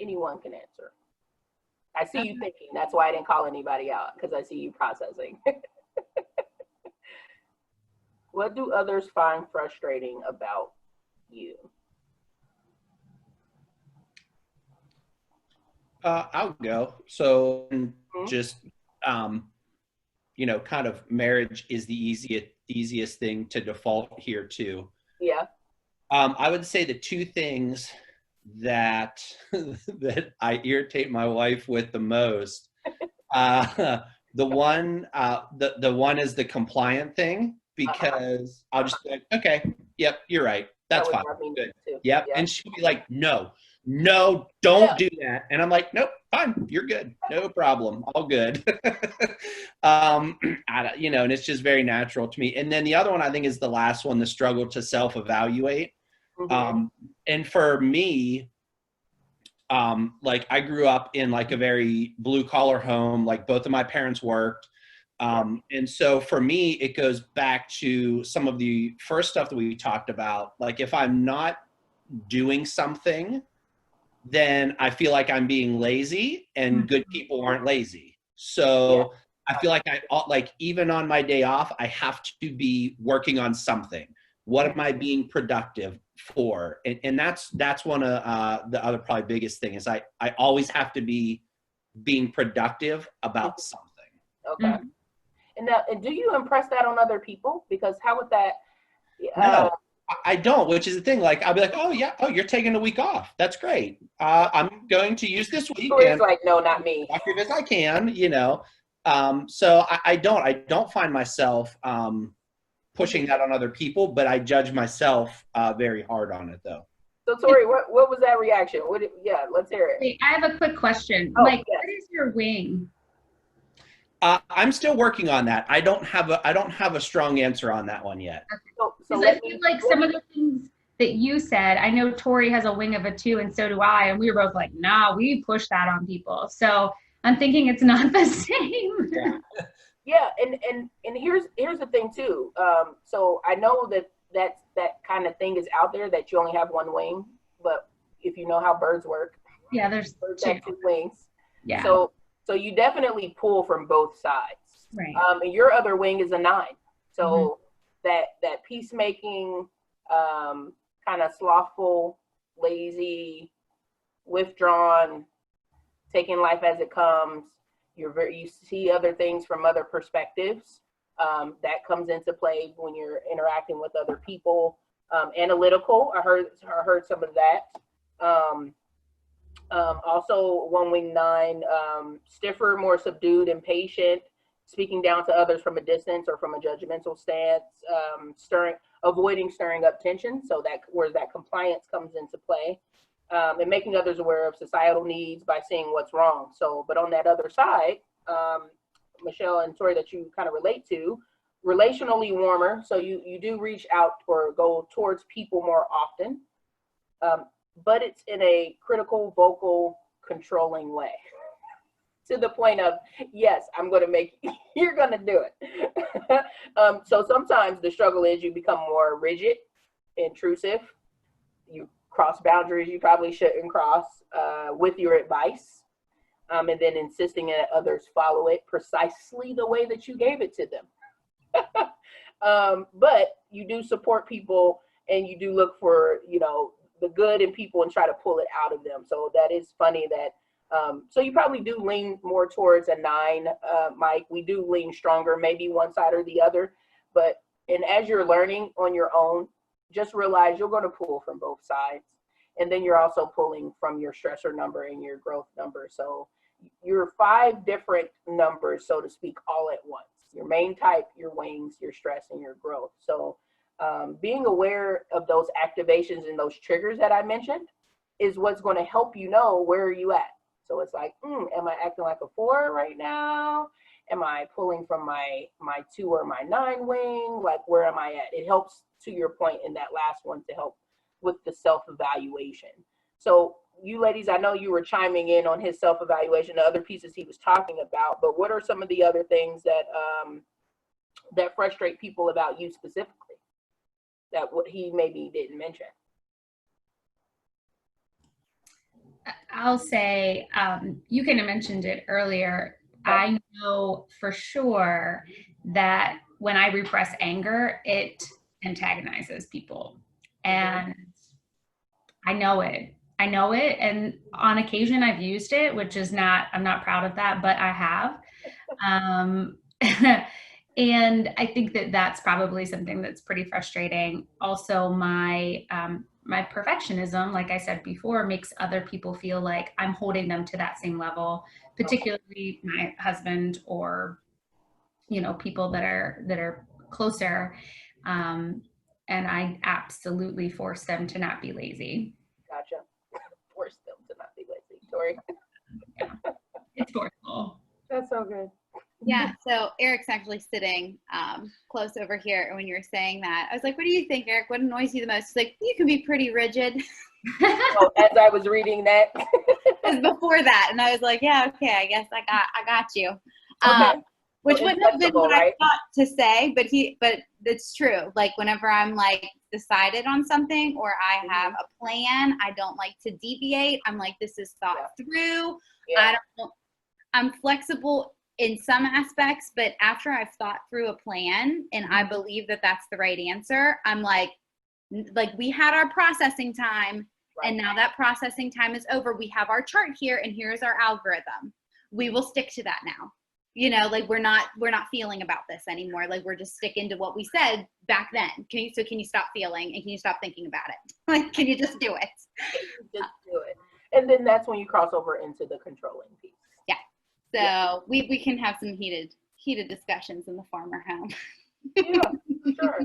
[SPEAKER 1] Anyone can answer. I see you thinking. That's why I didn't call anybody out, because I see you processing. What do others find frustrating about you?
[SPEAKER 3] I'll go. So just, you know, kind of marriage is the easiest thing to default here to.
[SPEAKER 1] Yeah.
[SPEAKER 3] I would say the two things that that I irritate my wife with the most. The one is the compliant thing, because I'll just be like, okay, yep, you're right. That's fine. Good. Yep. And she'll be like, no, don't do that. And I'm like, nope, fine, you're good. No problem. All good. You know, and it's just very natural to me. And then the other one, I think, is the last one, the struggle to self-evaluate. And for me, like, I grew up in like a very blue collar home, like both of my parents worked. And so for me, it goes back to some of the first stuff that we talked about. Like, if I'm not doing something, then I feel like I'm being lazy, and good people aren't lazy. So I feel like even on my day off, I have to be working on something. What am I being productive for? And that's one of the other probably biggest thing is I always have to be being productive about something.
[SPEAKER 1] Okay. And now, do you impress that on other people? Because how would that?
[SPEAKER 3] No, I don't, which is the thing. Like, I'll be like, oh yeah, oh, you're taking a week off. That's great. I'm going to use this week.
[SPEAKER 1] It's like, no, not me.
[SPEAKER 3] Active as I can, you know. So I don't find myself pushing that on other people, but I judge myself very hard on it, though.
[SPEAKER 1] So Tori, what was that reaction? Let's hear it.
[SPEAKER 2] Wait, I have a quick question. What is your wing?
[SPEAKER 3] I'm still working on that. I don't have a strong answer on that one yet.
[SPEAKER 2] Okay. So I feel like some of the things that you said, I know Tory has a wing of a 2, and so do I, and we were both like, nah, we push that on people. So I'm thinking it's not the same.
[SPEAKER 1] Yeah, and here's the thing too. So I know that kind of thing is out there, that you only have one wing, but if you know how birds work,
[SPEAKER 2] there's
[SPEAKER 1] birds have 2 wings.
[SPEAKER 2] Yeah.
[SPEAKER 1] So you definitely pull from both sides.
[SPEAKER 2] Right.
[SPEAKER 1] And your other wing is a 9. So that peacemaking, kind of slothful, lazy, withdrawn, taking life as it comes. You see other things from other perspectives. That comes into play when you're interacting with other people. Analytical, I heard some of that. Also, one wing 9, stiffer, more subdued, impatient, speaking down to others from a distance or from a judgmental stance, avoiding stirring up tension. So that where that compliance comes into play, and making others aware of societal needs by seeing what's wrong. So, but on that other side, Michelle and Tori, that you kind of relate to, relationally warmer. So you do reach out or go towards people more often. But it's in a critical, vocal, controlling way. To the point of, yes, I'm going to make, you're going to do it. So sometimes the struggle is you become more rigid, intrusive. You cross boundaries you probably shouldn't cross with your advice. And then insisting that others follow it precisely the way that you gave it to them. But you do support people, and you do look for, the good in people and try to pull it out of them. So that is funny that, so you probably do lean more towards a 9, Mike. We do lean stronger, maybe one side or the other, and as you're learning on your own, just realize you're going to pull from both sides. And then you're also pulling from your stressor number and your growth number. So you're 5 different numbers, so to speak, all at once. Your main type, your wings, your stress, and your growth. So being aware of those activations and those triggers that I mentioned is what's going to help you know where are you at. So it's like, am I acting like a 4 right now? Am I pulling from my 2 or my 9 wing? Like, where am I at? It helps, to your point in that last one, to help with the self-evaluation. So you ladies, I know you were chiming in on his self-evaluation, the other pieces he was talking about, but what are some of the other things that that frustrate people about you specifically, that what he maybe didn't mention?
[SPEAKER 2] I'll say, you kind of mentioned it earlier. I know for sure that when I repress anger, it antagonizes people. And I know it. I know it. And on occasion I've used it, which is not, I'm not proud of that, but I have. Um, and I think that that's probably something that's pretty frustrating. Also, my perfectionism, like I said before, makes other people feel like I'm holding them to that same level, particularly my husband or, you know, people that are closer. Um, and I absolutely force them to not be lazy.
[SPEAKER 1] Gotcha. Force them to not be lazy. Tori?
[SPEAKER 2] Yeah, it's forceful.
[SPEAKER 1] That's so good.
[SPEAKER 4] Yeah, so Eric's actually sitting close over here. And when you were saying that, I was like, what do you think, Eric? What annoys you the most? He's like, you can be pretty rigid.
[SPEAKER 1] So as I was reading that.
[SPEAKER 4] It was before that. And I was like, yeah, okay, I guess I got you.
[SPEAKER 1] Okay.
[SPEAKER 4] Which
[SPEAKER 1] So
[SPEAKER 4] wouldn't have been what
[SPEAKER 1] right?
[SPEAKER 4] I thought to say, but it's true. Like whenever I'm like decided on something or I have a plan, I don't like to deviate. I'm like, this is thought through.
[SPEAKER 1] Yeah.
[SPEAKER 4] I'm flexible in some aspects, but after I've thought through a plan and I believe that that's the right answer, I'm like we had our processing time and now that processing time is over. We have our chart here and here's our algorithm. We will stick to that now. You know, like we're not feeling about this anymore. Like we're just sticking to what we said back then. Can you stop feeling and can you stop thinking about it? Like, can you just do it?
[SPEAKER 1] Just do it. And then that's when you cross over into the controlling piece.
[SPEAKER 4] Yeah. So we can have some heated discussions in the farmer home.
[SPEAKER 1] Yeah, sure.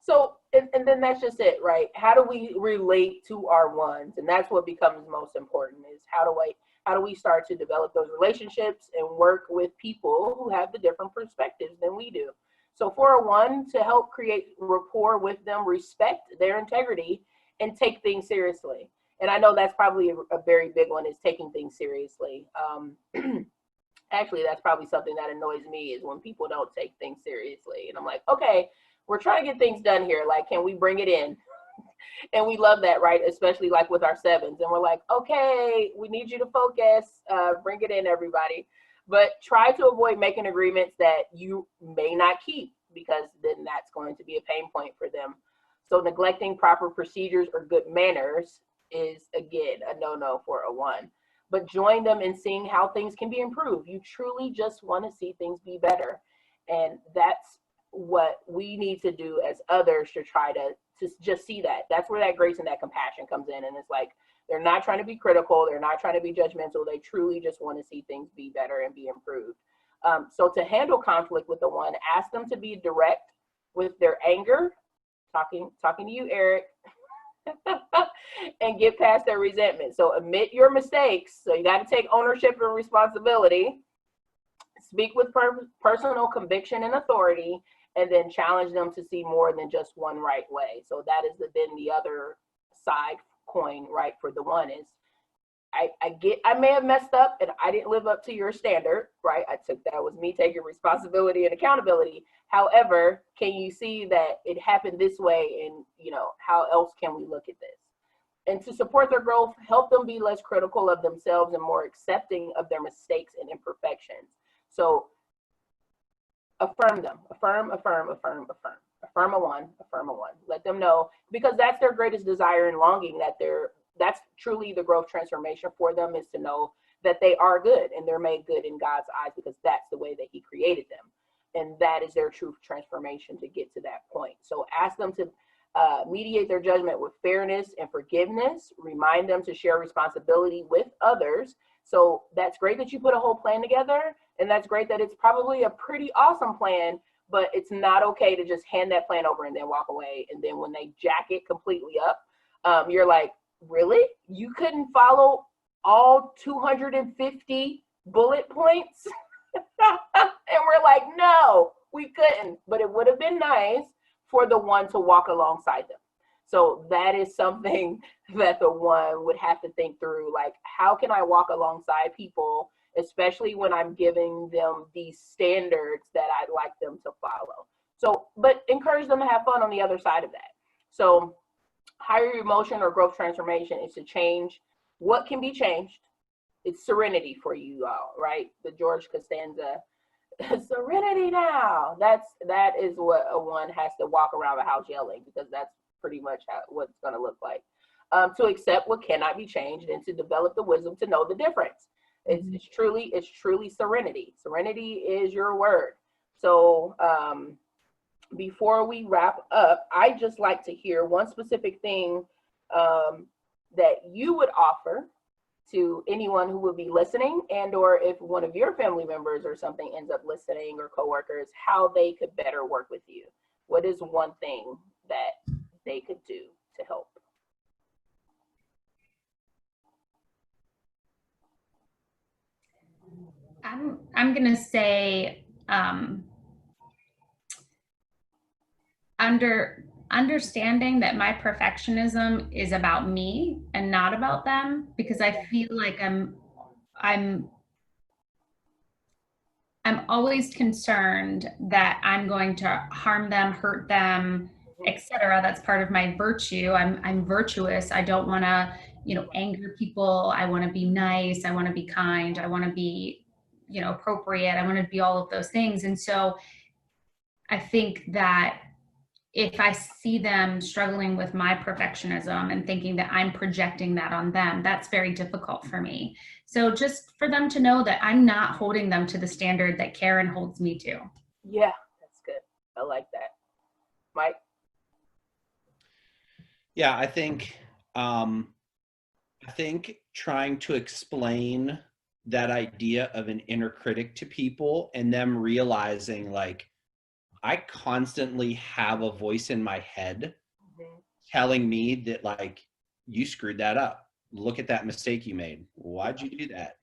[SPEAKER 1] So, and then that's just it, right? How do we relate to our ones? And that's what becomes most important is how do we start to develop those relationships and work with people who have the different perspectives than we do? So for a one, to help create rapport with them, respect their integrity, and take things seriously. And I know that's probably a very big one is taking things seriously. Actually, that's probably something that annoys me is when people don't take things seriously. And I'm like, okay, we're trying to get things done here. Like, can we bring it in? And we love that, right? Especially like with our sevens. And we're like, okay, we need you to focus. Bring it in, everybody. But try to avoid making agreements that you may not keep because then that's going to be a pain point for them. So neglecting proper procedures or good manners is, again, a no-no for a one. But join them in seeing how things can be improved. You truly just want to see things be better. And that's what we need to do as others to try to just see that. That's where that grace and that compassion comes in. And it's like, they're not trying to be critical. They're not trying to be judgmental. They truly just want to see things be better and be improved. So to handle conflict with the one, ask them to be direct with their anger, talking to you, Eric, and get past their resentment. So admit your mistakes. So you got to take ownership and responsibility. Speak with personal conviction and authority, and then challenge them to see more than just one right way. So that is then the other side coin, right, for the one is, I may have messed up and I didn't live up to your standard, right? That was me taking responsibility and accountability. However, can you see that it happened this way, and how else can we look at this? And to support their growth, help them be less critical of themselves and more accepting of their mistakes and imperfections. So affirm them, affirm a one, affirm a one. Let them know, because that's their greatest desire and longing, that's truly the growth transformation for them, is to know that they are good and they're made good in God's eyes because that's the way that he created them. And that is their true transformation to get to that point. So ask them to mediate their judgment with fairness and forgiveness. Remind them to share responsibility with others. So that's great that you put a whole plan together, and that's great that it's probably a pretty awesome plan, but it's not okay to just hand that plan over and then walk away. And then when they jack it completely up, you're like, really? You couldn't follow all 250 bullet points? And we're like, no, we couldn't. But it would have been nice for the one to walk alongside them. So that is something that the one would have to think through. Like, how can I walk alongside people, especially when I'm giving them these standards that I'd like them to follow? So, but encourage them to have fun on the other side of that. So higher emotion or growth transformation is to change what can be changed? It's serenity for you all, right? The George Costanza, serenity now. That is what a one has to walk around the house yelling, because that's pretty much what it's going to look like. To accept what cannot be changed and to develop the wisdom to know the difference. It's truly serenity. Serenity is your word. So before we wrap up, I just like to hear one specific thing that you would offer to anyone who would be listening, and or if one of your family members or something ends up listening, or coworkers, how they could better work with you. What is one thing that they could do to help?
[SPEAKER 2] I'm gonna say understanding that my perfectionism is about me and not about them, because I feel like I'm always concerned that I'm going to harm them, hurt them, etc. That's part of my virtue. I'm virtuous. I don't want to, anger people. I want to be nice. I want to be kind. I want to be, appropriate. I want to be all of those things. And so I think that if I see them struggling with my perfectionism and thinking that I'm projecting that on them, that's very difficult for me. So just for them to know that I'm not holding them to the standard that Karen holds me to.
[SPEAKER 1] Yeah, that's good. I like that. Mike?
[SPEAKER 3] Yeah, I think trying to explain that idea of an inner critic to people, and them realizing, like, I constantly have a voice in my head telling me that, like, you screwed that up. Look at that mistake you made. Why'd you do that?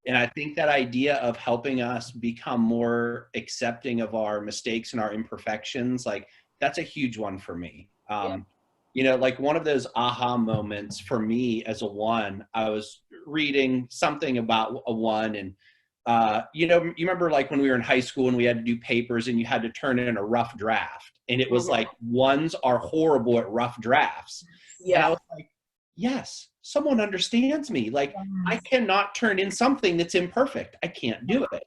[SPEAKER 3] And I think that idea of helping us become more accepting of our mistakes and our imperfections, like, that's a huge one for me. Like, one of those aha moments for me as a one, I was reading something about a one, and you remember, like, when we were in high school and we had to do papers and you had to turn in a rough draft, and it was like, ones are horrible at rough drafts. Yeah. And I was like, yes, someone understands me. Like, I cannot turn in something that's imperfect. I can't do it,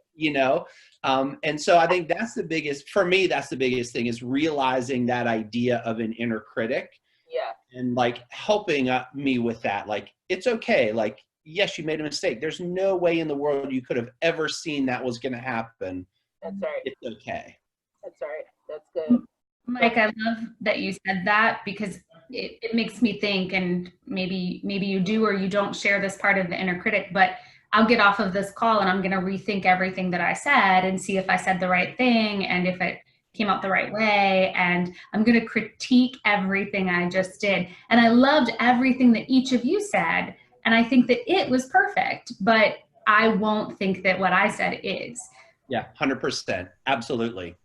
[SPEAKER 3] and so I think that's the biggest thing, is realizing that idea of an inner critic. Yeah. And, like, helping me with that. Like, it's okay. Like, yes, you made a mistake. There's no way in the world you could have ever seen that was going to happen.
[SPEAKER 1] That's right.
[SPEAKER 3] It's okay.
[SPEAKER 1] That's right. That's good.
[SPEAKER 2] Mike, I love that you said that, because it makes me think, and maybe you do or you don't share this part of the inner critic, but I'll get off of this call and I'm going to rethink everything that I said and see if I said the right thing and if it came out the right way. And I'm going to critique everything I just did. And I loved everything that each of you said. And I think that it was perfect, but I won't think that what I said is.
[SPEAKER 3] Yeah, 100%. Absolutely.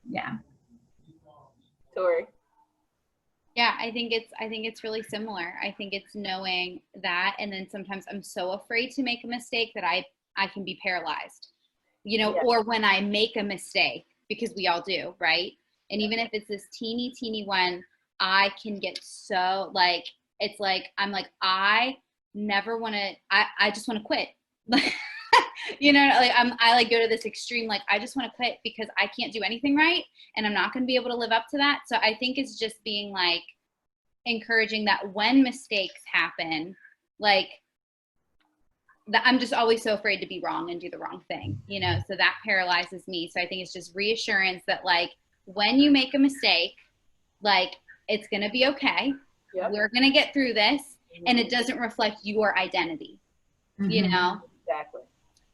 [SPEAKER 2] Yeah.
[SPEAKER 1] Tori?
[SPEAKER 4] Yeah, I think it's really similar. I think it's knowing that, and then sometimes I'm so afraid to make a mistake that I can be paralyzed, or when I make a mistake, because we all do, right? And even if it's this teeny one, I can get so, like, it's like, I'm like, I never want to, I just want to quit. Like, I go to this extreme, like, I just want to quit because I can't do anything right. And I'm not going to be able to live up to that. So I think it's just being, like, encouraging that when mistakes happen, like, that I'm just always so afraid to be wrong and do the wrong thing, so that paralyzes me. So I think it's just reassurance that, like, when you make a mistake, like, it's going to be okay. Yep. We're going to get through this. And it doesn't reflect your identity,
[SPEAKER 1] Exactly.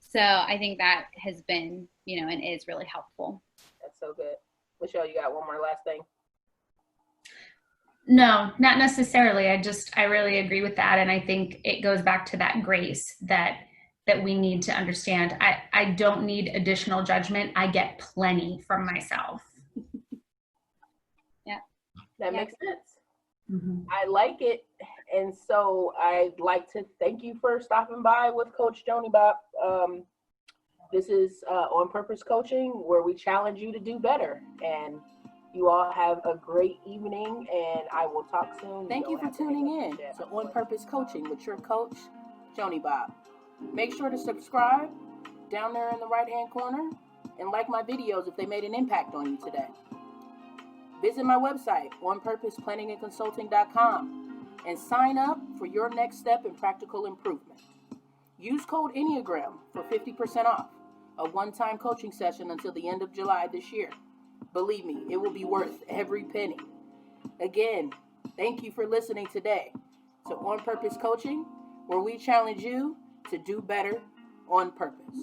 [SPEAKER 4] So I think that has been, and is really helpful.
[SPEAKER 1] That's so good. Michelle, you got one more last thing?
[SPEAKER 2] No, not necessarily. I really agree with that. And I think it goes back to that grace that we need to understand. I don't need additional judgment. I get plenty from myself.
[SPEAKER 4] Yeah.
[SPEAKER 1] That makes sense. Mm-hmm. I like it. And so I'd like to thank you for stopping by with Coach Joanie Bop. This is On Purpose Coaching, where we challenge you to do better. And You all have a great evening, and I will talk soon.
[SPEAKER 5] Thank you for tuning in to On Purpose Coaching with your coach, Joanie Bob. Make sure to subscribe down there in the right-hand corner and like my videos if they made an impact on you today. Visit my website, onpurposeplanningandconsulting.com, and sign up for your next step in practical improvement. Use code Enneagram for 50% off a one-time coaching session until the end of July this year. Believe me, it will be worth every penny. Again, thank you for listening today to On Purpose Coaching, where we challenge you to do better on purpose.